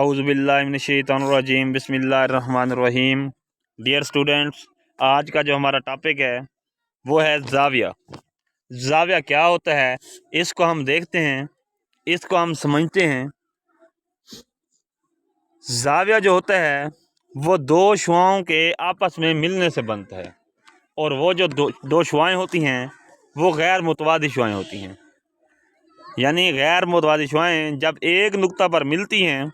औज़ुबिल्लाहि मिनश्शैतानिर्रजीम बिस्मिल्लाहिर्रहमानिर्रहीम। Dear students, आज का जो हमारा टॉपिक है वो है ज़ाविया। ज़ाविया क्या होता है, इसको हम देखते हैं, इसको हम समझते हैं। ज़ाविया जो होता है वो दो शुआओं के आपस में मिलने से बनता है, और वो जो दो शुआएँ होती हैं वो गैर मुतवादी शुआएँ होती हैं। यानी गैर मुतवादी शुआएँ जब एक नुक्ता पर मिलती हैं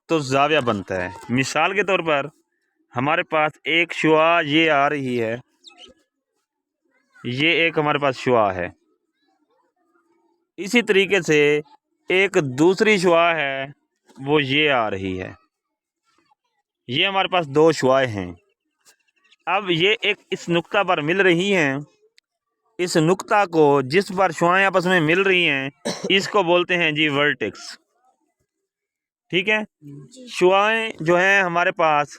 तो ज़ाविया बनता है। मिसाल के तौर पर हमारे पास एक शुआ ये आ रही है, ये एक हमारे पास शुआ है। इसी तरीके से एक दूसरी शुआ है, वो ये आ रही है। ये हमारे पास दो शुआएँ हैं। अब ये एक इस नुक्ता पर मिल रही हैं। इस नुक्ता को जिस पर शुआएँ आपस में मिल रही हैं इसको बोलते हैं जी वर्टेक्स। ठीक है। शुआएँ जो हैं हमारे पास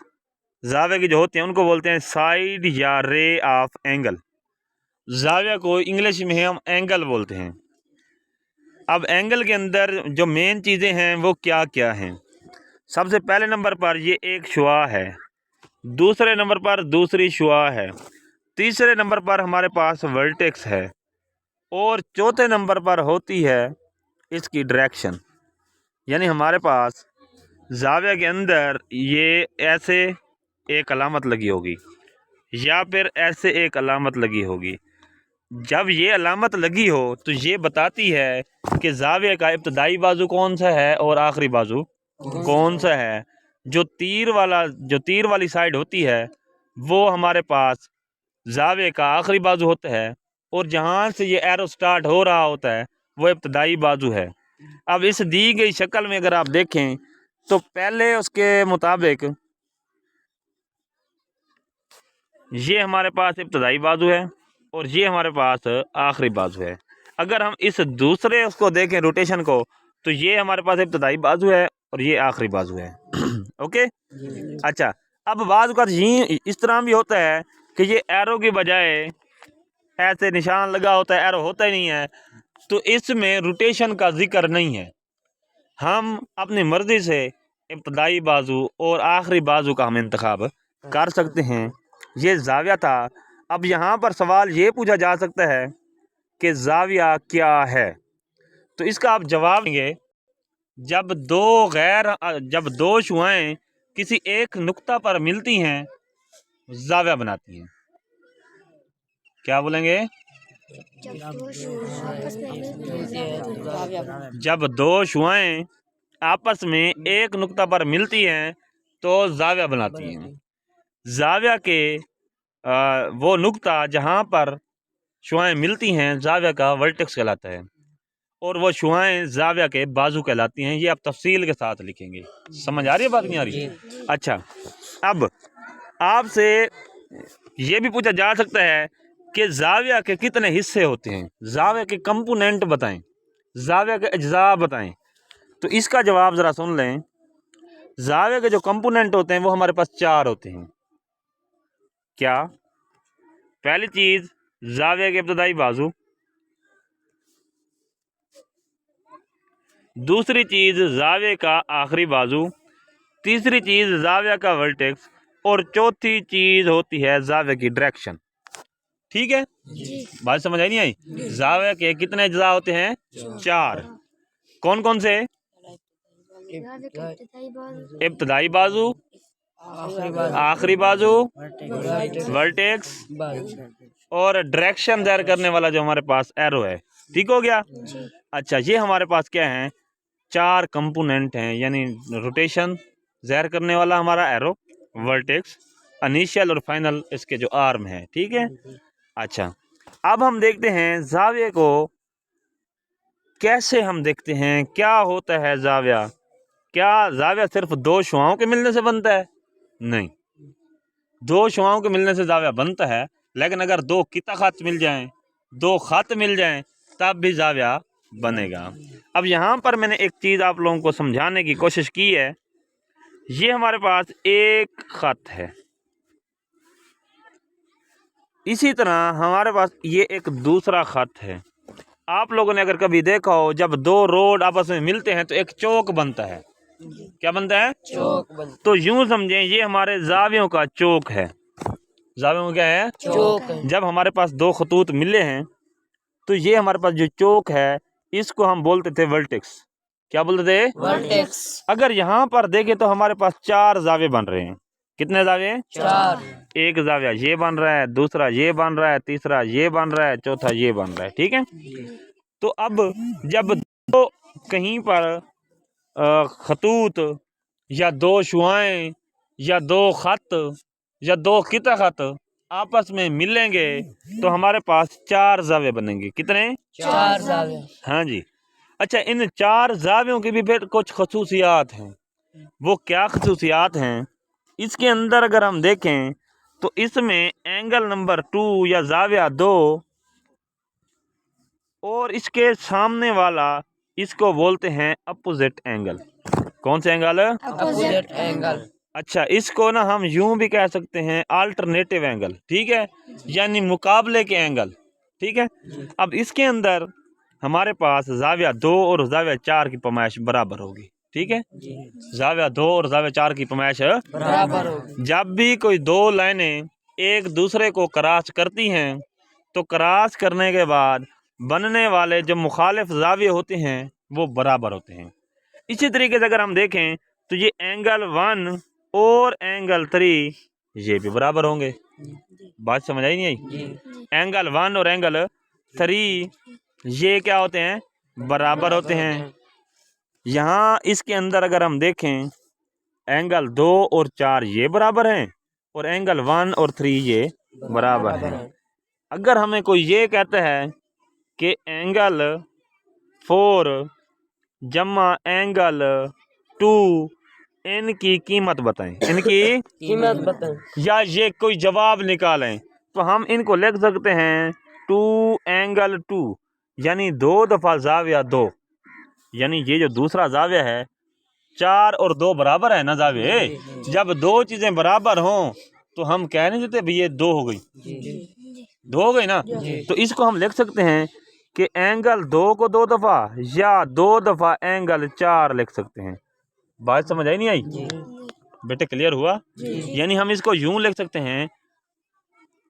ज़ाविया की जो होती हैं उनको बोलते हैं साइड या रे ऑफ एंगल। ज़ाविया को इंग्लिश में हम एंगल बोलते हैं। अब एंगल के अंदर जो मेन चीज़ें हैं वो क्या क्या हैं। सबसे पहले नंबर पर ये एक शुआ है, दूसरे नंबर पर दूसरी शुआ है, तीसरे नंबर पर हमारे पास वर्टेक्स है, और चौथे नंबर पर होती है इसकी डायरेक्शन। यानी हमारे पास ज़ाविया के अंदर ये ऐसे एक अलामत लगी होगी या फिर ऐसे एक अलामत लगी होगी। जब ये अलामत लगी हो तो ये बताती है कि ज़ाविया का इब्तदाई बाजू कौन सा है और आखिरी बाजू कौन सा है। जो तीर वाली साइड होती है वो हमारे पास ज़ाविया का आखिरी बाजू होता है, और जहाँ से ये एरो स्टार्ट हो रहा होता है वो इब्तदाई बाजू है। अब इस दी गई शक्ल में अगर आप देखें तो पहले उसके मुताबिक ये हमारे पास इब्तदाई बाजू है और ये हमारे पास आखिरी बाजू है। अगर हम इस दूसरे उसको देखें रोटेशन को, तो ये हमारे पास इब्तदाई बाजू है और ये आखिरी बाजू है। ओके, अच्छा। अब बाज़ का ये इस तरह भी होता है कि ये एरो की बजाय ऐसे निशान लगा होता है, एरो होता ही नहीं है, तो इसमें रोटेशन का जिक्र नहीं है। हम अपनी मर्ज़ी से इब्तदाई बाजू और आखिरी बाजू का हम इंतखाब कर सकते हैं। ये ज़ाविया था। अब यहाँ पर सवाल ये पूछा जा सकता है कि ज़ाविया क्या है, तो इसका आप जवाब देंगे जब दो शुआएं किसी एक नुक्ता पर मिलती हैं ज़ाविया बनाती हैं। क्या बोलेंगे? जब दो शुआएं आपस में एक नुक्ता पर मिलती हैं तो ज़ाविया बनाती हैं। ज़ाविया के वो नुक्ता जहाँ पर शुआएं मिलती हैं ज़ाविया का वर्टेक्स कहलाता है, और वो शुआएं ज़ाविया के बाजू कहलाती हैं। ये आप तफसील के साथ लिखेंगे। समझ आ रही है बात, नहीं आ रही? अच्छा, अब आपसे ये भी पूछा जा सकता है कि ज़ाविया के कितने हिस्से होते हैं, ज़ाविया के कंपोनेंट बताएं, ज़ाविया के अज्जा बताएं। तो इसका जवाब ज़रा सुन लें। ज़ाविया के जो कंपोनेंट होते हैं वो हमारे पास चार होते हैं। क्या? पहली चीज़ ज़ाविया के इब्तदाई बाजू, दूसरी चीज़ ज़ाविया का आखिरी बाजू, तीसरी चीज़ ज़ाविया का वर्टेक्स, और चौथी चीज़ होती है ज़ाविया की डायरेक्शन। ठीक है, बात समझ आई नहीं आई? ज़ाविया के कितने अज्जा होते हैं? चार। कौन कौन से? इब्तदाई बाजू, आखिरी बाजू, वर्टेक्स, और डायरेक्शन ज़ाहिर करने वाला जो हमारे पास एरो है। ठीक हो गया? अच्छा, ये हमारे पास क्या है? चार कंपोनेंट हैं, यानी रोटेशन ज़ाहिर करने वाला हमारा एरो, वर्टेक्स, इनिशियल और फाइनल इसके जो आर्म है। ठीक है। अच्छा, अब हम देखते हैं ज़ाविया को कैसे हम देखते हैं। क्या होता है ज़ाविया? क्या ज़ाविया सिर्फ दो शुआओं के मिलने से बनता है? नहीं, दो शुआओं के मिलने से ज़ाविया बनता है, लेकिन अगर दो किता खत मिल जाएं, दो खत मिल जाएं, तब भी ज़ाविया बनेगा। अब यहाँ पर मैंने एक चीज़ आप लोगों को समझाने की कोशिश की है। ये हमारे पास एक खत है, इसी तरह हमारे पास ये एक दूसरा खत है। आप लोगों ने अगर कभी देखा हो, जब दो रोड आपस में मिलते हैं तो एक चौक बनता है। क्या बनता है? चौक बनता तो यूं समझें ये हमारे जावियों का चौक है। जावियों में क्या है? चौक है। जब हमारे पास दो खतूत मिले हैं तो ये हमारे पास जो चौक है इसको हम बोलते थे वर्टेक्स। क्या बोलते थे? वर्टेक्स। अगर यहाँ पर देखें तो हमारे पास चार जावे बन रहे हैं। कितने जावे? चार। एक जाविया ये बन रहा है, दूसरा ये बन रहा है, तीसरा ये बन रहा है, चौथा ये बन रहा है। ठीक है। तो अब जब दो कहीं पर खतूत या दो शुआएं या दो खत या दो किता खत आपस में मिलेंगे तो हमारे पास चार जावे बनेंगे। कितने? चार जावे। हाँ जी। अच्छा, इन चार जावियों की भी फिर कुछ खसूसियात हैं। वो क्या खसूसियात हैं? इसके अंदर अगर हम देखें तो इसमें एंगल नंबर 2 या जाविया 2 और इसके सामने वाला इसको बोलते हैं अपोजिट एंगल। कौन से एंगल? Opposite angle. अच्छा, इसको ना हम यूं भी कह सकते हैं अल्टरनेटिव एंगल। ठीक है, यानी मुकाबले के एंगल। ठीक है। अब इसके अंदर हमारे पास जाविया 2 और जाविया 4 की पैमाइश बराबर होगी। ठीक है। जाविया 2 और जाविया 4 की पैमाइश बराबर होगी। जब भी कोई दो लाइनें एक दूसरे को क्रॉस करती हैं तो क्रॉस करने के बाद बनने वाले जो मुखालिफ जाविये होते हैं वो बराबर होते हैं। इसी तरीके से अगर हम देखें तो ये एंगल 1 और एंगल 3 ये भी बराबर होंगे। बात समझ आई नहीं आई? एंगल 1 और एंगल 3 ये क्या होते हैं? बराबर होते हैं। यहाँ इसके अंदर अगर हम देखें एंगल 2 और 4 ये बराबर हैं और एंगल 1 और 3 ये बराबर हैं। अगर हमें कोई ये कहता है कि एंगल 4 जमा एंगल 2 इनकी कीमत बताएं, इनकी कीमत बताएं, या ये कोई जवाब निकालें, तो हम इनको लिख सकते हैं 2 एंगल 2 यानी 2 दफ़ा जाविया 2, यानी ये जो दूसरा जाविया है 4 और 2 बराबर है ना जाविये। जब दो चीज़ें बराबर हों तो हम कह नहीं देते भाई ये 2 हो गई, 2 हो गई ना। तो इसको हम लिख सकते हैं कि एंगल 2 को 2 दफ़ा या 2 दफ़ा एंगल 4 लिख सकते हैं। बात समझ आई नहीं आई बेटे? क्लियर हुआ? यानी हम इसको यूं लिख सकते हैं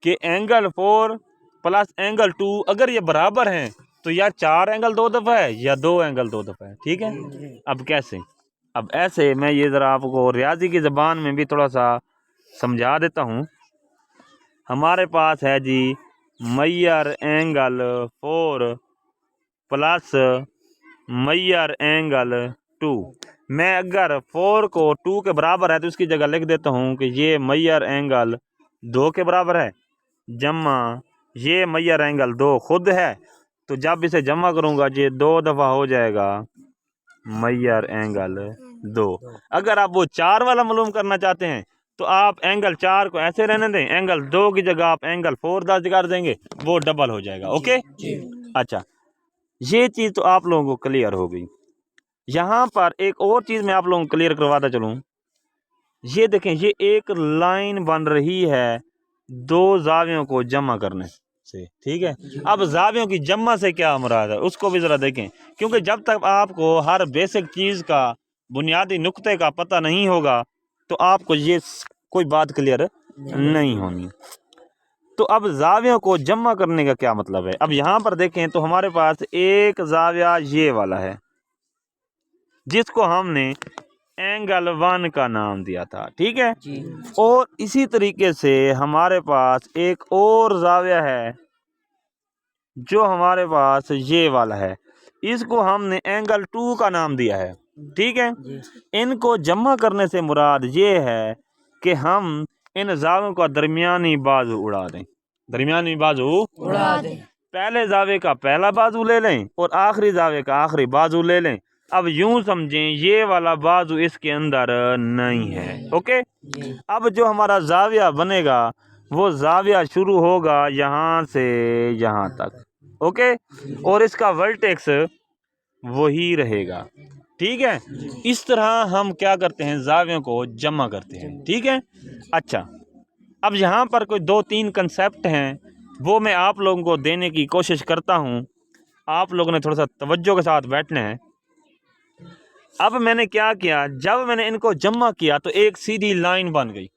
कि एंगल 4 प्लस एंगल 2 अगर ये बराबर हैं तो या 4 एंगल 2 दफ़ा है या 2 एंगल 2 दफ़ा है। ठीक है। अब कैसे? अब ऐसे मैं ये ज़रा आपको रियाजी की ज़बान में भी थोड़ा सा समझा देता हूँ। हमारे पास है जी Maihar angle 4 plus Maihar angle 2। मैं अगर 4 को 2 के बराबर है तो इसकी जगह लिख देता हूँ कि ये मैयर एंगल 2 के बराबर है जमा ये मैयर एंगल 2 खुद है। तो जब इसे जमा करूँगा ये 2 दफ़ा हो जाएगा मैयर एंगल 2। अगर आप वो 4 वाला मालूम करना चाहते हैं तो आप एंगल 4 को ऐसे रहने दें, एंगल 2 की जगह आप एंगल 4 दर्ज कर देंगे, वो डबल हो जाएगा। ओके। अच्छा, ये चीज़ तो आप लोगों को क्लियर हो गई। यहाँ पर एक और चीज़ मैं आप लोगों को क्लियर करवाता चलूँ। ये देखें, ये एक लाइन बन रही है दो जावियों को जमा करने से। ठीक है। अब जावियों की जमा से क्या मुराद है उसको भी ज़रा देखें, क्योंकि जब तक आपको हर बेसिक चीज़ का बुनियादी नुक्ते का पता नहीं होगा तो आपको ये कोई बात क्लियर नहीं होनी। तो अब जावियों को जमा करने का क्या मतलब है? अब यहाँ पर देखें तो हमारे पास एक जाविया ये वाला है जिसको हमने एंगल 1 का नाम दिया था। ठीक है। और इसी तरीके से हमारे पास एक और जाविया है जो हमारे पास ये वाला है, इसको हमने एंगल 2 का नाम दिया है। ठीक है। इनको जमा करने से मुराद ये है कि हम इन जावियों का दरमियानी बाजू उड़ा दें। दरमियानी बाजू उड़ा दें। पहले जावे का पहला बाजू ले लें और आखिरी जावे का आखिरी बाजू ले लें। अब यूं समझें ये वाला बाजू इसके अंदर नहीं है। ओके। अब जो हमारा जाविया बनेगा वो जाविया शुरू होगा यहाँ से यहाँ तक। ओके। और इसका वर्टेक्स वही रहेगा। ठीक है। इस तरह हम क्या करते हैं, जावियों को जमा करते हैं। ठीक है। अच्छा, अब यहाँ पर कोई 2-3 कंसेप्ट हैं वो मैं आप लोगों को देने की कोशिश करता हूँ। आप लोगों ने थोड़ा सा तवज्जो के साथ बैठना है। अब मैंने क्या किया, जब मैंने इनको जमा किया तो एक सीधी लाइन बन गई,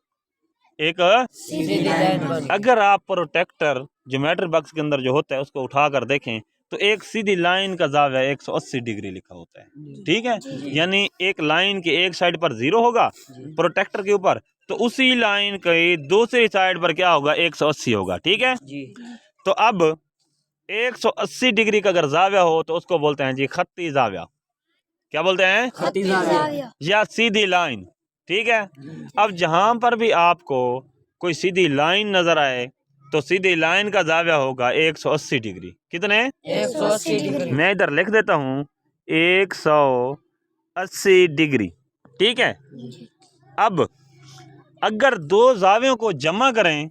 एक सीधी लाइन बन अगर आप प्रोटेक्टर ज्योमेट्री बॉक्स के अंदर जो होता है उसको उठा कर देखें तो एक सीधी लाइन का जाविया 180 डिग्री लिखा होता है, ठीक है। यानी एक लाइन के एक साइड पर 0 होगा प्रोटेक्टर के ऊपर, तो उसी लाइन की दूसरी साइड पर क्या होगा 180 होगा, ठीक है। जी। तो अब 180 डिग्री का अगर जाविया हो तो उसको बोलते हैं जी खत्ती जाविया। क्या बोलते हैं? खत्ती जाविया। या सीधी लाइन, ठीक है। अब जहां पर भी आपको कोई सीधी लाइन नजर आए तो सीधी लाइन का जाविया होगा 180 डिग्री। कितने? 180 डिग्री। मैं इधर लिख देता हूं 180 डिग्री, ठीक है। अब अगर दो जावियों को जमा करें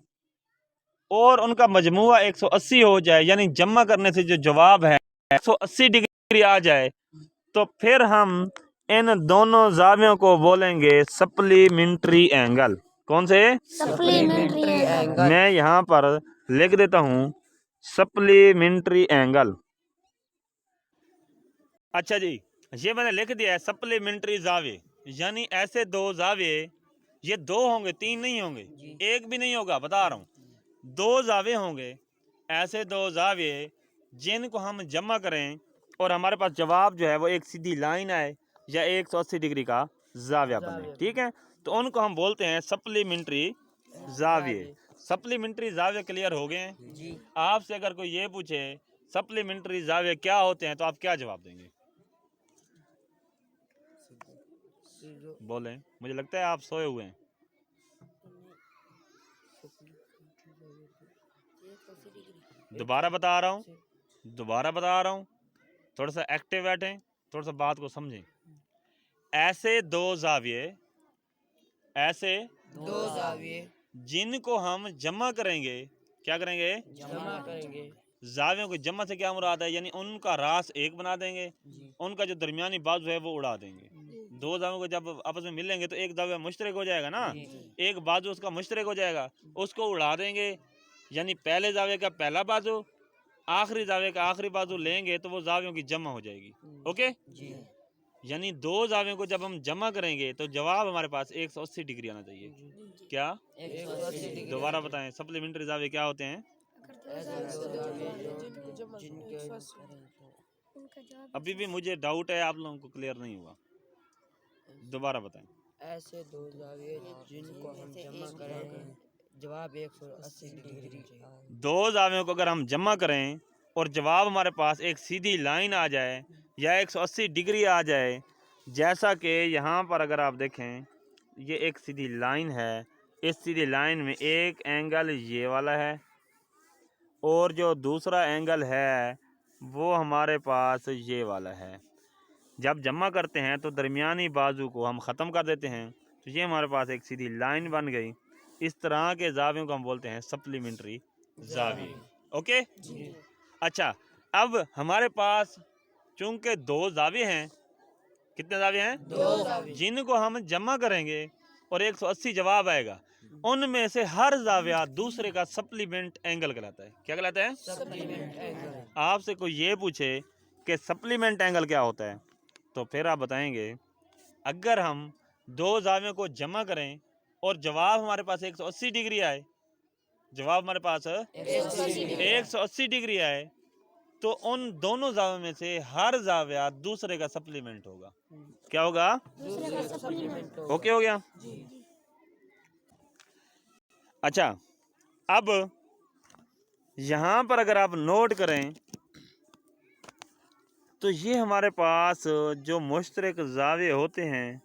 और उनका मजमुआ 180 हो जाए, यानी जमा करने से जो जवाब है 180 डिग्री आ जाए, तो फिर हम इन दोनों जावियों को बोलेंगे सप्लीमेंट्री एंगल। कौन से? Supplementary angle. मैं यहाँ पर लिख देता हूँ सप्लीमेंट्री एंगल। अच्छा जी, ये मैंने लिख दिया है सप्लीमेंट्री जाविये, यानी ऐसे दो जाविये, ये दो होंगे, तीन नहीं होंगे, एक भी नहीं होगा, बता रहा हूँ, दो जाविये होंगे, ऐसे दो जाविये जिनको हम जमा करें और हमारे पास जवाब जो है वो एक सीधी लाइन आए या 180 डिग्री का जाविया बने, ठीक है। तो उनको हम बोलते हैं सप्लीमेंट्री जाविये। सप्लीमेंट्री जाविये क्लियर हो गए हैं? जी। आपसे अगर कोई ये पूछे सप्लीमेंट्री जाविये क्या होते हैं तो आप क्या जवाब देंगे? बोलें, मुझे लगता है आप सोए हुए हैं। दोबारा बता रहा हूँ, थोड़ा सा एक्टिव बैठें, थोड़ा सा बात को समझें। ऐसे दो जाविये जिनको हम जमा करेंगे, क्या करेंगे? जमा करेंगे। जावियों को जमा से क्या मुराद है? यानी उनका रास एक बना देंगे, उनका जो दरमियानी बाजू है वो उड़ा देंगे। दो जावियों को जब आपस में मिलेंगे तो एक जाविया मुश्तरक हो जाएगा ना, एक बाजू उसका मुश्तरक हो जाएगा, उसको उड़ा देंगे। यानी पहले जाविये का पहला बाजू, आखिरी जाविये का आखिरी बाजू लेंगे तो वो जावियों की जमा हो जाएगी। ओके जी। यानी दो जावियों को जब हम जमा करेंगे तो जवाब हमारे पास 180 डिग्री आना चाहिए। क्या? 180 डिग्री। दोबारा बताएं, सप्लीमेंट्री जाविये क्या होते हैं? अभी भी मुझे डाउट है, आप लोगों को क्लियर नहीं हुआ, दोबारा बताएं। ऐसे दो जाविये जिनको हम जमा करें, जवाब 180 डिग्री। दो जावियों को अगर हम जमा करें और जवाब हमारे पास एक सीधी लाइन आ जाए या 180 डिग्री आ जाए, जैसा कि यहाँ पर अगर आप देखें ये एक सीधी लाइन है, इस सीधी लाइन में एक एंगल ये वाला है और जो दूसरा एंगल है वो हमारे पास ये वाला है। जब जमा करते हैं तो दरमियानी बाजू को हम ख़त्म कर देते हैं, तो ये हमारे पास एक सीधी लाइन बन गई। इस तरह के जावियों को हम बोलते हैं सप्लीमेंट्री जाविये। ओके अच्छा, अब हमारे पास चूंकि दो जाविये हैं, कितने जाविये हैं? दो जाविये। जिनको हम जमा करेंगे और 180 जवाब आएगा, उनमें से हर जाविया दूसरे का सप्लीमेंट एंगल कहलाता है। क्या कहलाता है? Supplement angle. आपसे कोई ये पूछे कि सप्लीमेंट एंगल क्या होता है तो फिर आप बताएंगे अगर हम दो जावियों को जमा करें और जवाब हमारे पास 180 डिग्री आए, जवाब हमारे पास 180 डिग्री आए, तो उन दोनों जावियों में से हर जाविया दूसरे का सप्लीमेंट होगा। क्या होगा? ओके हो गया? अच्छा, अब यहां पर अगर आप नोट करें तो ये हमारे पास जो मुश्तरक जाविये होते हैं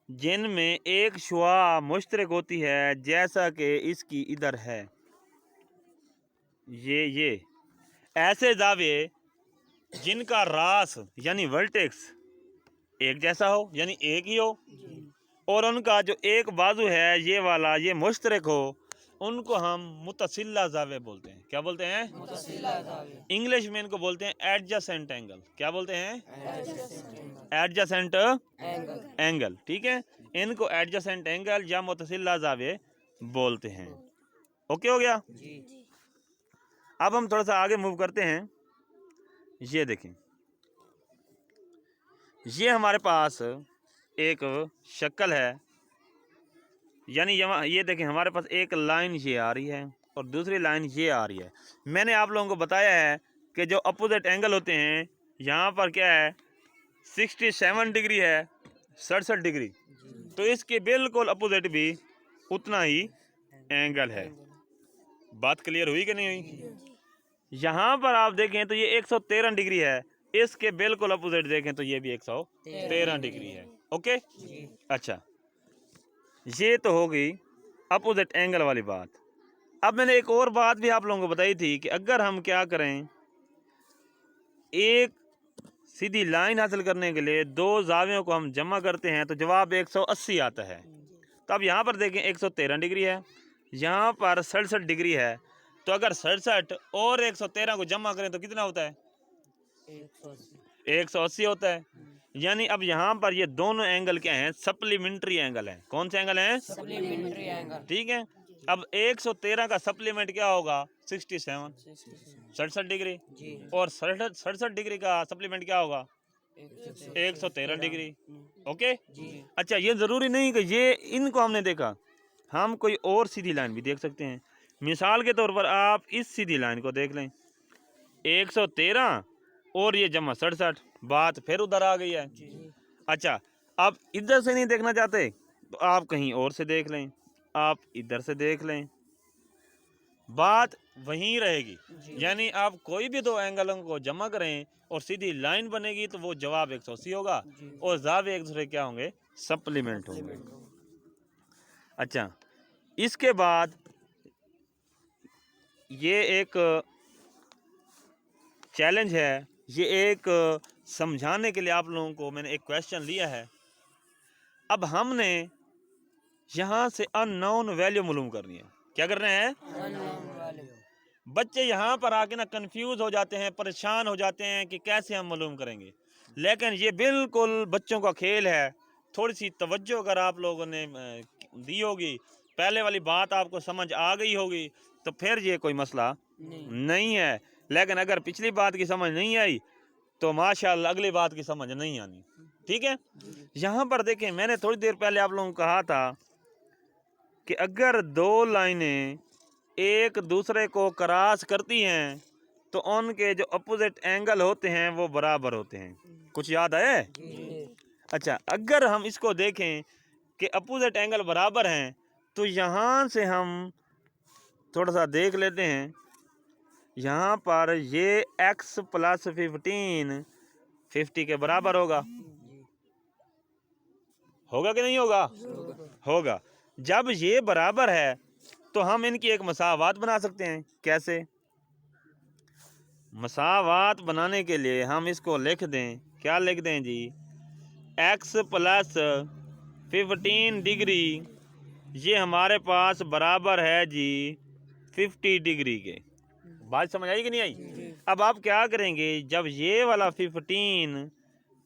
जिनमें एक शुआ मुश्तरक होती है, जैसा कि इसकी इधर है, ये ऐसे जाविये जिनका रास यानी वर्टेक्स एक जैसा हो, यानी एक ही हो, और उनका जो एक बाजू है ये वाला ये मुश्तरक हो, उनको हम मुतसिला जाविये बोलते हैं। क्या बोलते हैं? मुतसिला जाविये। इंग्लिश में इनको बोलते हैं एडजेसेंट एंगल। क्या बोलते हैं? एडजेसेंट एंगल, ठीक है। इनको एडजेसेंट एंगल या मुतसिला जाविये बोलते हैं। ओके हो गया? अब हम थोड़ा सा आगे मूव करते हैं। ये देखें, ये हमारे पास एक शक्ल है, यानी ये देखें हमारे पास एक लाइन ये आ रही है और दूसरी लाइन ये आ रही है। मैंने आप लोगों को बताया है कि जो अपोजिट एंगल होते हैं, यहाँ पर क्या है 67 डिग्री है, 67 डिग्री, तो इसके बिल्कुल अपोजिट भी उतना ही एंगल है। बात क्लियर हुई कि नहीं हुई? यहाँ पर आप देखें तो ये 113 डिग्री है, इसके बिल्कुल अपोजिट देखें तो ये भी 113 डिग्री है। ओके, अच्छा, ये तो हो गई अपोजिट एंगल वाली बात। अब मैंने एक और बात भी आप लोगों को बताई थी कि अगर हम क्या करें, एक सीधी लाइन हासिल करने के लिए दो जावियों को हम जमा करते हैं तो जवाब 180 आता है। तो अब यहाँ पर देखें 113 डिग्री है, यहाँ पर 67 डिग्री है, तो अगर 67 और 113 को जमा करें तो कितना होता है? 180 होता है। यानी अब यहाँ पर ये दोनों एंगल क्या हैं? सप्लीमेंट्री एंगल है। कौन से एंगल हैं? Supplementary angle. ठीक है, अब 113 का सप्लीमेंट क्या होगा? 67, 67 डिग्री, और 67 डिग्री का सप्लीमेंट क्या होगा? 113 डिग्री। ओके, अच्छा, ये ज़रूरी नहीं कि ये इनको हमने देखा, हम कोई और सीधी लाइन भी देख सकते हैं। मिसाल के तौर पर आप इस सीधी लाइन को देख लें, 113 और ये जमा 67, बात फिर उधर आ गई है। अच्छा, आप इधर से नहीं देखना चाहते तो आप कहीं और से देख लें, आप इधर से देख लें, बात वहीं रहेगी। यानी आप कोई भी दो एंगलों को जमा करें और सीधी लाइन बनेगी तो वो जवाब 180 होगा और जावे एक दूसरे क्या होंगे? सप्लीमेंट होंगे। अच्छा, इसके बाद ये एक चैलेंज है, ये एक समझाने के लिए आप लोगों को मैंने एक क्वेश्चन लिया है। अब हमने यहाँ से अननोन वैल्यू मालूम करनी है। क्या करना है? बच्चे यहाँ पर आके ना कंफ्यूज हो जाते हैं, परेशान हो जाते हैं कि कैसे हम मालूम करेंगे, लेकिन ये बिल्कुल बच्चों का खेल है। थोड़ी सी तवज्जो अगर आप लोगों ने दी होगी, पहले वाली बात आपको समझ आ गई होगी, तो फिर ये कोई मसला नहीं है। लेकिन अगर पिछली बात की समझ नहीं आई तो माशाअल्लाह अगली बात की समझ नहीं आनी। ठीक है, यहाँ पर देखें, मैंने थोड़ी देर पहले आप लोगों को कहा था कि अगर दो लाइनें एक दूसरे को क्रॉस करती हैं तो उनके जो अपोजिट एंगल होते हैं वो बराबर होते हैं। कुछ याद है? अच्छा, अगर हम इसको देखें कि अपोजिट एंगल बराबर हैं तो यहाँ से हम थोड़ा सा देख लेते हैं। यहाँ पर ये x + 15 50 के बराबर होगा। होगा कि नहीं होगा? होगा। जब ये बराबर है तो हम इनकी एक मसावात बना सकते हैं। कैसे? मसावात बनाने के लिए हम इसको लिख दें, क्या लिख दें जी? x + 15 डिग्री ये हमारे पास बराबर है जी 50 डिग्री के। बात समझ आई कि नहीं आई? अब आप क्या करेंगे, जब ये वाला 15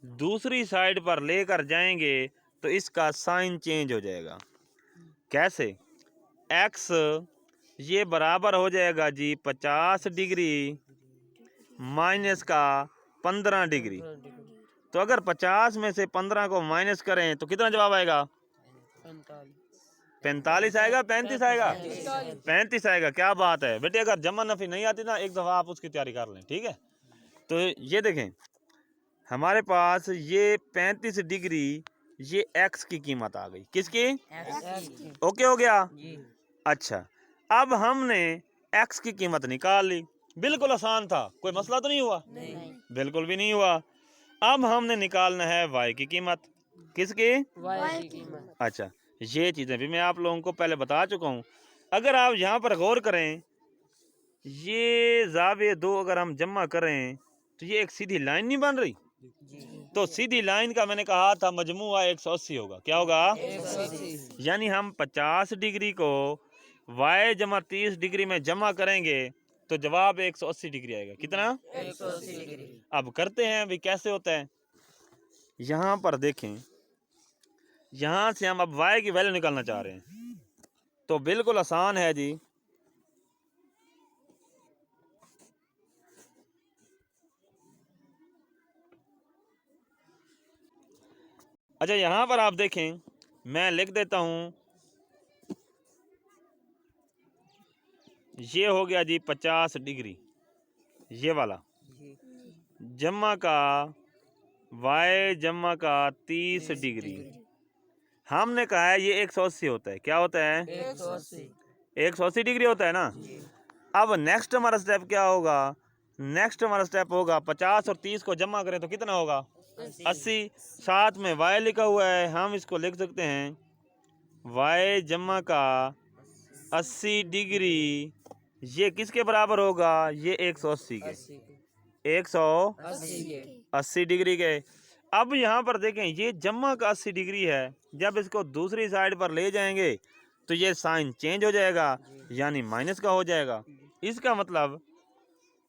दूसरी साइड पर लेकर जाएंगे तो इसका साइन चेंज हो जाएगा। कैसे? x ये बराबर हो जाएगा जी 50 डिग्री माइनस का 15 डिग्री। तो अगर 50 में से 15 को माइनस करें तो कितना जवाब आएगा? 45 आएगा, 35 आएगा, 35 आएगा। क्या बात है बेटे, अगर जमा नफी नहीं आती ना, एक दफ़ा आप उसकी तैयारी कर लें। ठीक है, तो ये देखें हमारे पास ये 35 डिग्री ये x की कीमत आ गई। किसकी? ओके हो गया। अच्छा, अब हमने x की कीमत निकाल ली, बिल्कुल आसान था, कोई मसला तो नहीं हुआ? बिल्कुल भी नहीं हुआ। अब हमने निकालना है y की कीमत। किसकी? y की कीमत। अच्छा, ये चीज़ें भी मैं आप लोगों को पहले बता चुका हूँ। अगर आप यहाँ पर गौर करें, ये जावे दो अगर हम जमा करें तो ये एक सीधी लाइन नहीं बन रही। तो सीधी लाइन का मैंने कहा था मजमूआ 180 होगा। क्या होगा? 180। यानी हम 50 डिग्री को y जमा 30 डिग्री में जमा करेंगे तो जवाब 180 डिग्री आएगा। कितना? 180 डिग्री। अब करते हैं अभी कैसे होता है। यहाँ पर देखें, यहाँ से हम अब y की वैल्यू निकालना चाह रहे हैं तो बिल्कुल आसान है जी। अच्छा, यहाँ पर आप देखें, मैं लिख देता हूँ, ये हो गया जी 50 डिग्री, ये वाला जी जमा का y जमा का 30 डिग्री। हमने कहा है ये 180 होता है। क्या होता है? 180 180 डिग्री होता है ना। जी अब नेक्स्ट हमारा स्टेप क्या होगा? नेक्स्ट हमारा स्टेप होगा 50 और 30 को जमा करें तो कितना होगा? 80। साथ में y लिखा हुआ है, हम इसको लिख सकते हैं y जमा का 80 डिग्री। ये किसके बराबर होगा? ये 180 के, 80 के 180 डिग्री के। अब यहाँ पर देखें, ये जमा का 80 डिग्री है। जब इसको दूसरी साइड पर ले जाएंगे तो ये साइन चेंज हो जाएगा, यानी माइनस का हो जाएगा। इसका मतलब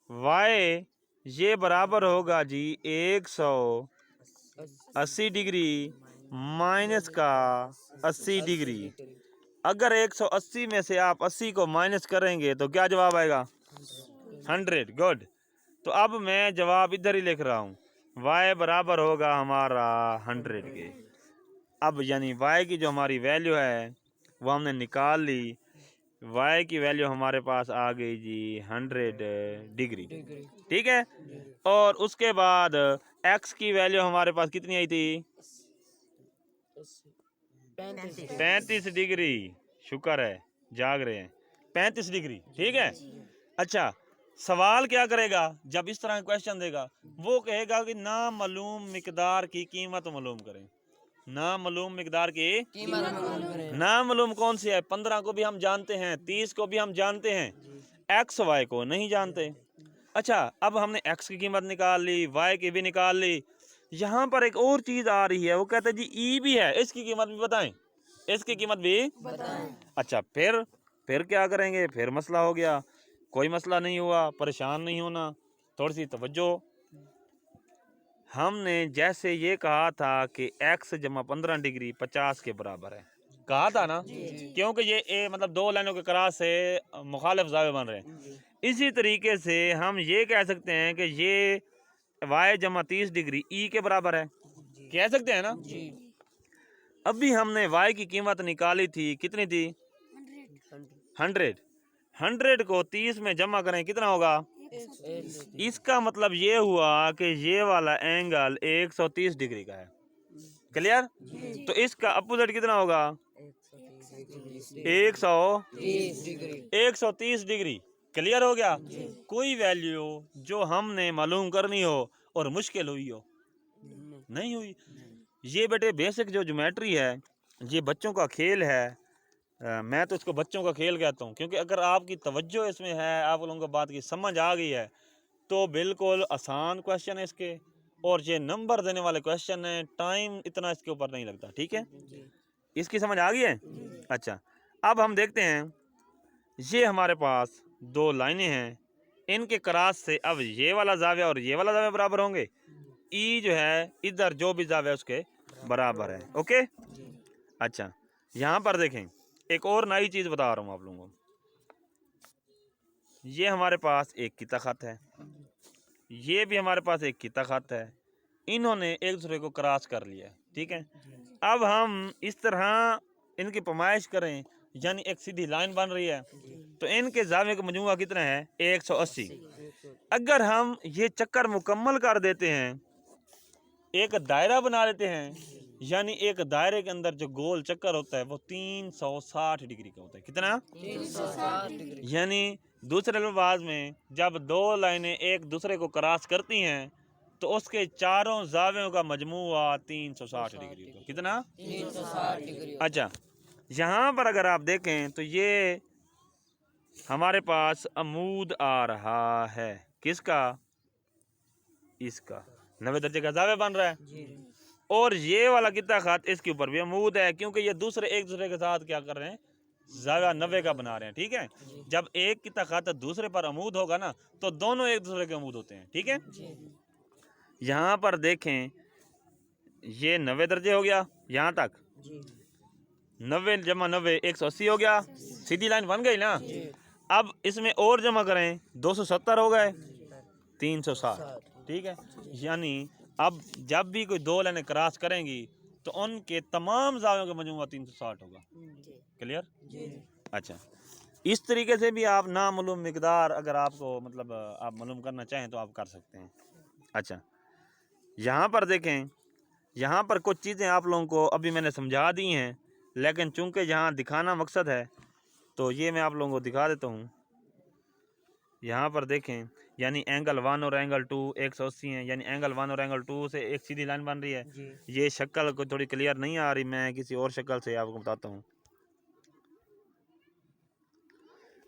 y ये बराबर होगा जी 180 डिग्री माइनस का 80 डिग्री। अगर 180 में से आप 80 को माइनस करेंगे तो क्या जवाब आएगा? 100। गुड। तो अब मैं जवाब इधर ही लिख रहा हूँ, y बराबर होगा हमारा 100 के। अब यानी y की जो हमारी वैल्यू है वो हमने निकाल ली। y की वैल्यू हमारे पास आ गई जी 100 डिग्री। ठीक है। और उसके बाद x की वैल्यू हमारे पास कितनी आई थी? 35 डिग्री। शुक्र है जाग रहे हैं। 35 डिग्री। ठीक है। अच्छा, सवाल क्या करेगा जब इस तरह का क्वेश्चन देगा? वो कहेगा कि नामालूम मिकदार की कीमत मालूम करें। नामालूम मिकदार की नामालूम कौन सी है? 15 को भी हम जानते हैं, 30 को भी हम जानते हैं, एक्स वाई को नहीं जानते। अच्छा, अब हमने एक्स की कीमत निकाल ली, वाई की भी निकाल ली। यहाँ पर एक और चीज आ रही है, वो कहते हैं जी ई भी है, इसकी कीमत भी बताएं, इसकी कीमत भी बताएं। अच्छा, फिर क्या करेंगे? फिर मसला हो गया। कोई मसला नहीं हुआ, परेशान नहीं होना, थोड़ी सी तवज्जो। हमने जैसे ये कहा था कि x जमा 15 डिग्री 50 के बराबर है, कहा था ना, क्योंकि ये मतलब दो लाइनों के क्रॉस से मुखालिफ ज़ावे बन रहे हैं। इसी तरीके से हम ये कह सकते हैं कि ये y जमा 30 डिग्री e के बराबर है, कह सकते हैं ना। अभी हमने y की कीमत निकाली थी, कितनी थी? 100। 100 को 30 में जमा करें कितना होगा? इसका मतलब ये हुआ कि ये वाला एंगल 130 डिग्री का है। क्लियर? तो इसका अपोजिट कितना होगा? 130 डिग्री। क्लियर हो गया? कोई वैल्यू जो हमने मालूम करनी हो और मुश्किल हुई हो, नहीं हुई। ये बेटे बेसिक जो ज्योमेट्री है, ये बच्चों का खेल है। मैं तो इसको बच्चों का खेल कहता हूँ, क्योंकि अगर आपकी तवज्जो इसमें है, आप लोगों को बात की समझ आ गई है, तो बिल्कुल आसान क्वेश्चन है इसके, और ये नंबर देने वाले क्वेश्चन है, टाइम इतना इसके ऊपर नहीं लगता। ठीक है, इसकी समझ आ गई है? अच्छा, अब हम देखते हैं, ये हमारे पास दो लाइनें हैं, इनके क्रॉस से अब ये वाला जाविया और ये वाला जाविया बराबर होंगे। ई जो है इधर जो भी जाविया उसके बराबर है। ओके। अच्छा, यहाँ पर देखें, एक और नई चीज़ बता रहा हूँ आप लोगों को। ये हमारे पास एक किता खत है, ये भी हमारे पास एक किता खत है, इन्होंने एक दूसरे को क्रॉस कर लिया है। ठीक है। अब हम इस तरह इनकी पैमाइश करें, यानी एक सीधी लाइन बन रही है, तो इनके जावे का मजमूआ कितना है? 180। अगर हम ये चक्कर मुकम्मल कर देते हैं, एक दायरा बना लेते हैं, यानी एक दायरे के अंदर जो गोल चक्कर होता है वो 360 डिग्री का होता है। कितना? 360 डिग्री। यानी दूसरे अल्फाज में जब दो लाइनें एक दूसरे को क्रॉस करती हैं तो उसके चारों जावियों का मजमूआ 360 डिग्री का। कितना? 360 डिग्री। अच्छा, यहाँ पर अगर आप देखें तो ये हमारे पास अमूद आ रहा है, किसका? इसका 90 दर्जे का जावे बन रहा है, और ये वाला कितना खत इसके ऊपर भी अमूद है, क्योंकि ये दूसरे एक दूसरे के साथ क्या कर रहे हैं? जावा 90 का बना रहे हैं। ठीक है। जब एक किता खत दूसरे पर अमूद होगा ना, तो दोनों एक दूसरे के अमूद होते हैं। ठीक है। यहाँ पर देखें, ये 90 दर्जे हो गया यहाँ तक, 90 जमा 90 180 हो गया, सीधी लाइन बन गई ना। अब इसमें और जमा करें, 270 हो गए, 360। ठीक है। यानी अब जब भी कोई दो लाइनें क्रॉस करेंगी तो उनके तमाम जावियों का मजमूआ 360 होगा। जी क्लियर? जी अच्छा, इस तरीके से भी आप नामालूम मिकदार अगर आपको मतलब आप मालूम करना चाहें तो आप कर सकते हैं। अच्छा, यहाँ पर देखें, यहाँ पर कुछ चीज़ें आप लोगों को अभी मैंने समझा दी हैं, लेकिन चूंकि यहाँ दिखाना मकसद है तो ये मैं आप लोगों को दिखा देता हूँ। यहाँ पर देखें, यानी एंगल 1 और एंगल 2 180 हैं, यानी एंगल 1 और एंगल 2 से एक सीधी लाइन बन रही है। जी ये शक्ल को थोड़ी क्लियर नहीं आ रही, मैं किसी और शक्ल से आपको बताता हूँ।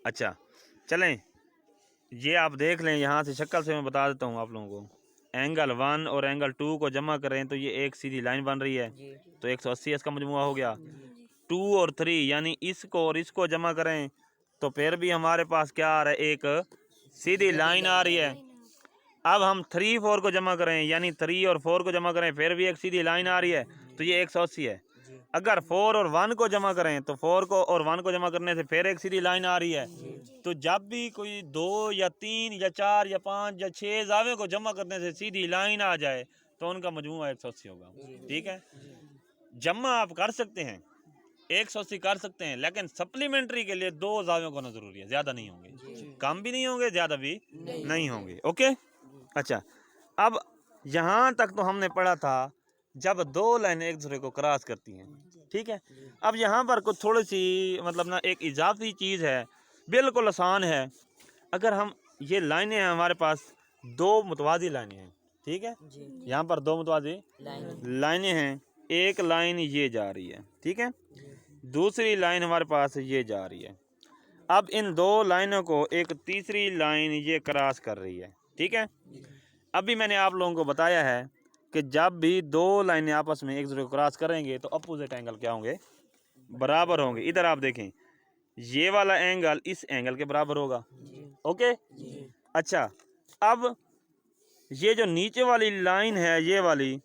अच्छा चलें, ये आप देख लें, यहाँ से शक्ल से मैं बता देता हूँ आप लोगों को। एंगल 1 और एंगल 2 को जमा करें तो ये एक सीधी लाइन बन रही है, जी तो 180 इसका मजमुआ हो गया। 2 और 3 यानी इसको और इसको जमा करें तो फिर भी हमारे पास क्या आ रहा है, एक सीधी लाइन आ रही है। अब हम 3 4 को जमा करें, यानी 3 और 4 को जमा करें, फिर भी एक सीधी लाइन आ रही है, तो ये 180 है। जी अगर 4 और 1 को जमा करें तो 4 को और 1 को जमा करने से फिर एक सीधी लाइन आ रही है। तो जब भी कोई 2 या 3 या 4 या 5 या 6 जावे को जमा करने से सीधी लाइन आ जाए तो उनका मजमूआ 180 होगा। ठीक है, जमा आप कर सकते हैं, 180 कर सकते हैं, लेकिन सप्लीमेंट्री के लिए 2 जावियों को होना जरूरी है, ज़्यादा नहीं होंगे, कम भी नहीं होंगे, ज़्यादा भी नहीं होंगे। ओके, अच्छा, अब यहाँ तक तो हमने पढ़ा था जब 2 लाइनें एक दूसरे को क्रॉस करती हैं। ठीक है, अब यहाँ पर कुछ थोड़ी सी मतलब ना एक इजाफी चीज़ है, बिल्कुल आसान है। अगर हम ये लाइनें हैं, हमारे पास 2 मुतवाज़ी लाइनें हैं। ठीक है, जी यहाँ पर 2 मुतवाज़ी लाइनें हैं, एक लाइन ये जा रही है, ठीक है, दूसरी लाइन हमारे पास ये जा रही है। अब इन 2 लाइनों को एक तीसरी लाइन ये क्रॉस कर रही है। ठीक है, अभी मैंने आप लोगों को बताया है कि जब भी 2 लाइनें आपस में एक दूसरे को क्रॉस करेंगे तो अपोजिट एंगल क्या होंगे, बराबर होंगे। इधर आप देखें, ये वाला एंगल इस एंगल के बराबर होगा। ओके, अच्छा, अब ये जो नीचे वाली लाइन है, ये वाली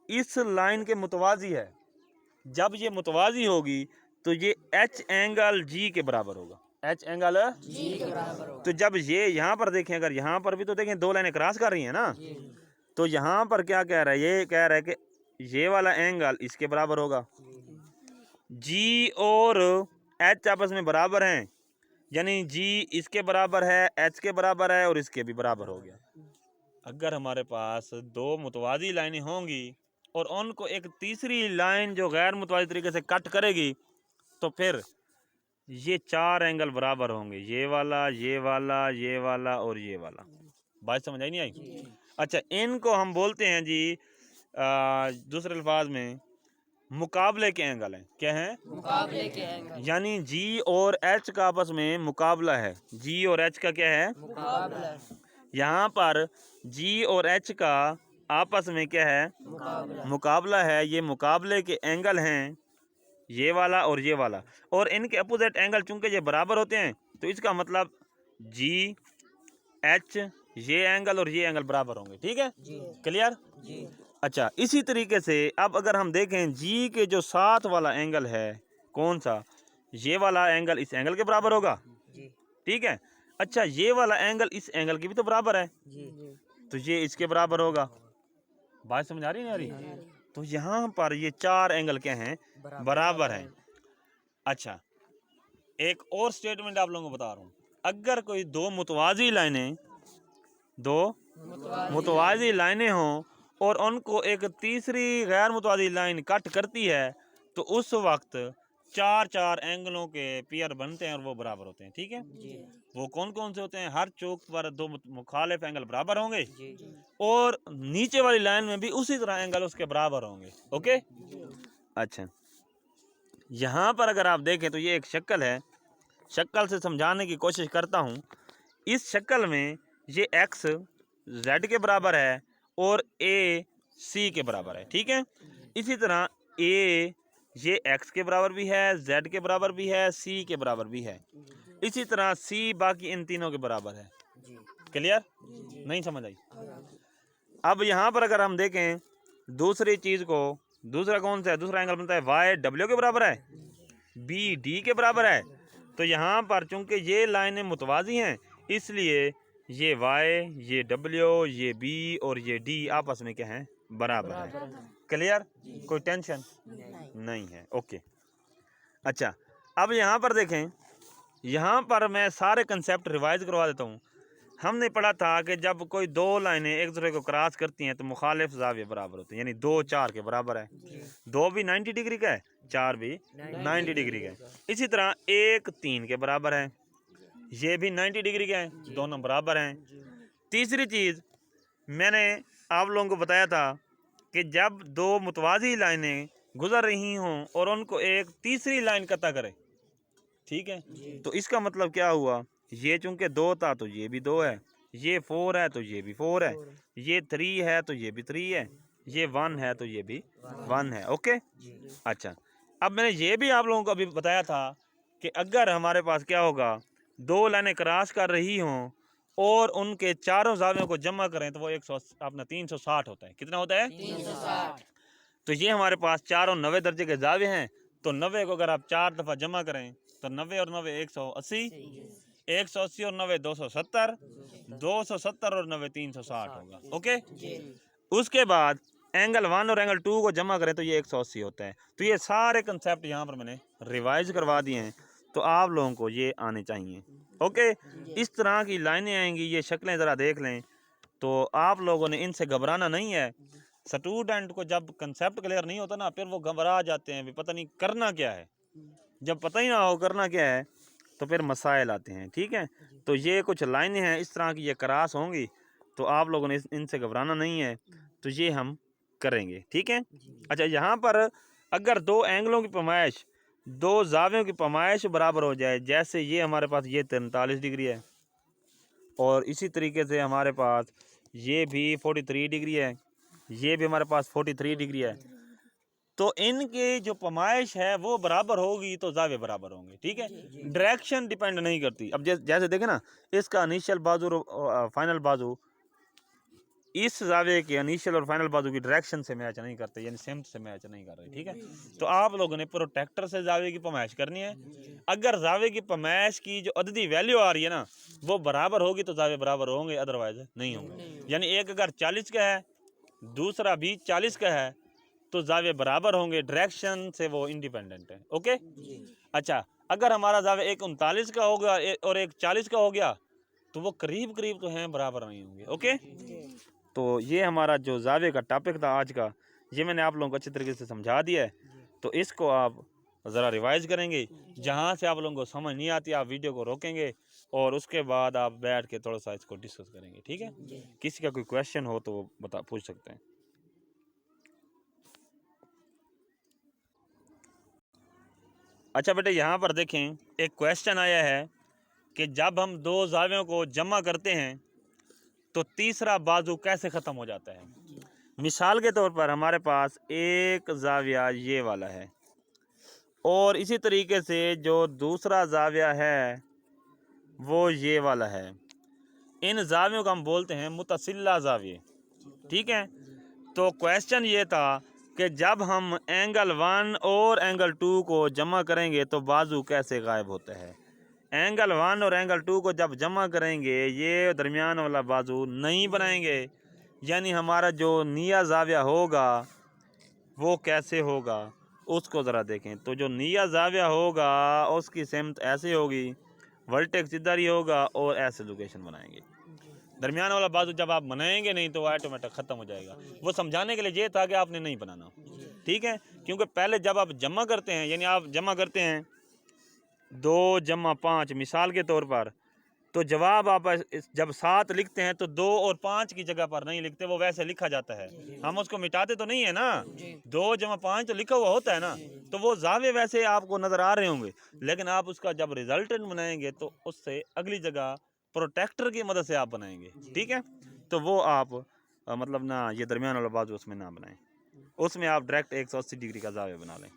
इस लाइन के मुतवाज़ी है। जब ये मुतवाज़ी होगी तो ये एच एंगल जी के बराबर होगा, एच एंगल जी के बराबर होगा। तो जब ये यहाँ पर देखें, अगर यहाँ पर भी तो देखें 2 लाइनें क्रॉस कर रही हैं ना, तो यहाँ पर क्या कह रहा है, ये कह रहा है कि ये वाला एंगल इसके बराबर होगा। जी और एच आपस में बराबर हैं, यानी जी इसके बराबर है, एच के बराबर है और इसके भी बराबर हो गया। अगर हमारे पास 2 मुतवाज़ी लाइनें होंगी और उनको एक तीसरी लाइन जो गैर मुतवाज़ी तरीके से कट करेगी तो फिर ये 4 एंगल बराबर होंगे, ये वाला, ये वाला, ये वाला और ये वाला। बात समझ आई नहीं आई? अच्छा, इनको हम बोलते हैं जी दूसरे अल्फाज में मुकाबले के एंगल हैं। क्या हैं? मुकाबले के एंगल, यानी जी और एच का आपस में मुकाबला है। जी और एच का क्या है? मुकाबला, यहाँ पर जी और एच का आपस में क्या है? मुकाबला, मुकाबला है। ये मुकाबले के एंगल हैं, ये वाला और ये वाला, और इनके अपोजिट एंगल चूंकि ये बराबर होते हैं तो इसका मतलब जी एच ये एंगल और ये एंगल बराबर होंगे। ठीक है, क्लियर? जी अच्छा, इसी तरीके से अब अगर हम देखें जी के जो साथ वाला एंगल है, कौन सा? ये वाला एंगल इस एंगल के बराबर होगा। जी ठीक है, अच्छा, ये वाला एंगल इस एंगल के भी तो बराबर है, जी तो ये इसके बराबर होगा। बात समझ आ रही नहीं आ रही? तो यहाँ पर ये 4 एंगल क्या हैं? बराबर हैं। अच्छा, एक और स्टेटमेंट आप लोगों को बता रहा हूँ। अगर कोई 2 मुतवाज़ी लाइनें, 2 मुतवाज़ी लाइनें हों और उनको एक तीसरी गैर मुतवाज़ी लाइन कट करती है तो उस वक्त 4 एंगलों के पेयर बनते हैं और वो बराबर होते हैं। ठीक है, वो कौन कौन से होते हैं? हर चौक पर 2 मुखालिफ एंगल बराबर होंगे और नीचे वाली लाइन में भी उसी तरह एंगल उसके बराबर होंगे। ओके, अच्छा, यहाँ पर अगर आप देखें तो ये एक शक्ल है, शक्ल से समझाने की कोशिश करता हूँ। इस शक्ल में ये एक्स जेड के बराबर है और ए सी के बराबर है। ठीक है, इसी तरह ए ये एक्स के बराबर भी है, जेड के बराबर भी है, सी के बराबर भी है, इसी तरह सी बाकी इन तीनों के बराबर है। क्लियर? नहीं समझ आई? अब यहाँ पर अगर हम देखें दूसरी चीज़ को, दूसरा कौन सा है? दूसरा एंगल बनता है वाई डब्ल्यू के बराबर है, बी डी के बराबर है। तो यहाँ पर चूंकि ये लाइनें मुतवाज़ी हैं इसलिए ये वाई, ये डब्ल्यू, ये बी और ये डी आपस में क्या हैं? बराबर है। क्लियर, कोई टेंशन नहीं है। ओके, अच्छा अब यहाँ पर देखें, यहाँ पर मैं सारे कंसेप्ट रिवाइज करवा देता हूँ। हमने पढ़ा था कि जब कोई दो लाइनें एक दूसरे को क्रॉस करती हैं तो मुखालिफ ज़ाविये बराबर होते हैं, यानी 2 4 के बराबर है। 2 भी 90 डिग्री का है, 4 भी 90 डिग्री का है। इसी तरह 1 3 के बराबर है, ये भी 90 डिग्री का है, दोनों बराबर हैं। तीसरी चीज़ मैंने आप लोगों को बताया था कि जब दो मुतवाज़ी लाइनें गुजर रही हों और उनको एक तीसरी लाइन कता करे, ठीक है, तो इसका मतलब क्या हुआ, ये चूंकि 2 था तो ये भी 2 है, ये 4 है तो ये भी 4 है, ये 3 है तो ये भी 3 है, ये 1 है तो ये भी 1 है। ओके, अच्छा अब मैंने ये भी आप लोगों को अभी बताया था कि अगर हमारे पास क्या होगा, 2 लाइनें क्रॉस कर रही हों और उनके चारों ज़ावियों को जमा करें तो वो 100 अपना 360 होता है। कितना होता है? 360। तो ये हमारे पास चारों 90 दर्जे के ज़ाविये हैं, तो 90 को अगर आप 4 दफ़ा जमा करें तो 90 और 90 180, 180 और 90 270, 270 और 90 360 होगा। ओके, उसके बाद एंगल 1 और एंगल 2 को जमा करें तो ये 180 होता है। तो ये सारे कंसेप्ट यहाँ पर मैंने रिवाइज करवा दिए हैं, तो आप लोगों को ये आने चाहिए। ओके, इस तरह की लाइनें आएंगी, ये शक्लें ज़रा देख लें, तो आप लोगों ने इनसे घबराना नहीं है। स्टूडेंट को जब कंसेप्ट क्लियर नहीं होता ना, फिर वो घबरा जाते हैं, भी पता नहीं करना क्या है। जब पता ही ना हो करना क्या है तो फिर मसाइल आते हैं। ठीक है, तो ये कुछ लाइनें हैं इस तरह की, ये क्रॉस होंगी, तो आप लोगों ने इनसे घबराना नहीं है, तो ये हम करेंगे। ठीक है, अच्छा यहाँ पर अगर 2 एंगलों की पैमाइश, 2 ज़ावियों की पैमाइश बराबर हो जाए, जैसे ये हमारे पास ये 43 डिग्री है और इसी तरीके से हमारे पास ये भी 43 डिग्री है, ये भी हमारे पास 43 डिग्री है, तो इनकी जो पैमाइश है वो बराबर होगी तो ज़ाविये बराबर होंगे। ठीक है, डायरेक्शन डिपेंड नहीं करती। अब जैसे देखें ना, इसका इनिशियल बाजू और फाइनल बाजू इस ज़ाविये के इनिशियल और फाइनल बाजू की डायरेक्शन से मैच नहीं करते, यानी सेम से मैच नहीं कर रहे। ठीक है, तो आप लोगों ने प्रोटेक्टर से ज़ाविये की पैमाइश करनी है। अगर ज़ाविये की पैमाइश की जो अददी वैल्यू आ रही है ना वो बराबर होगी तो ज़ाविये बराबर होंगे, अदरवाइज नहीं होंगे। यानी एक अगर 40 का है, दूसरा भी 40 का है, तो ज़ाविये बराबर होंगे, डायरेक्शन से वो इंडिपेंडेंट है। ओके, अच्छा अगर हमारा ज़ाविया एक 39 का होगा और एक 40 का हो गया तो वो करीब करीब तो हैं, बराबर नहीं होंगे। ओके, तो ये हमारा जो ज़ाविये का टॉपिक था आज का, ये मैंने आप लोगों को अच्छी तरीके से समझा दिया है। तो इसको आप ज़रा रिवाइज करेंगे, जहाँ से आप लोगों को समझ नहीं आती आप वीडियो को रोकेंगे और उसके बाद आप बैठ के थोड़ा सा इसको डिस्कस करेंगे। ठीक है, किसी का कोई क्वेश्चन हो तो पूछ सकते हैं। अच्छा बेटे, यहाँ पर देखें एक क्वेश्चन आया है कि जब हम 2 ज़ावियों को जमा करते हैं तो तीसरा बाजू कैसे ख़त्म हो जाता है। मिसाल के तौर पर हमारे पास एक ज़ाविया ये वाला है और इसी तरीके से जो दूसरा ज़ाविया है वो ये वाला है। इन ज़ावियों को हम बोलते हैं मुतसिला ज़ाविये। ठीक है, तो क्वेश्चन ये था कि जब हम एंगल 1 और एंगल 2 को जमा करेंगे तो बाजू कैसे गायब होता है। एंगल 1 और एंगल 2 को जब जमा करेंगे ये दरमियान वाला बाजू नहीं बनाएंगे, यानी हमारा जो निया ज़ाविया होगा वो कैसे होगा उसको ज़रा देखें। तो जो निया ज़ाविया होगा उसकी सिमत ऐसे होगी, वर्टेक्स इधर ही होगा और ऐसे लोकेशन बनाएंगे। दरमियान वाला बाजू जब आप बनाएंगे नहीं तो ऑटोमेटिक ख़त्म हो जाएगा। वो समझाने के लिए ये था कि आपने नहीं बनाना। ठीक है, क्योंकि पहले जब आप जमा करते हैं, यानी आप जमा करते हैं 2 जमा 5 मिसाल के तौर पर, तो जवाब आप जब 7 लिखते हैं तो 2 और 5 की जगह पर नहीं लिखते, वो वैसे लिखा जाता है। हम उसको मिटाते तो नहीं है ना, 2 जमा 5 तो लिखा हुआ होता है ना, तो वो ज़ाविये वैसे आपको नज़र आ रहे होंगे, लेकिन आप उसका जब रिजल्टेंट बनाएंगे तो उससे अगली जगह प्रोटेक्टर की मदद से आप बनाएंगे। ठीक है, तो वो आप मतलब ना ये दरमियान वाला बाजू उसमें ना बनाएं, उसमें आप डायरेक्ट 180 डिग्री का ज़ाविया बना लें।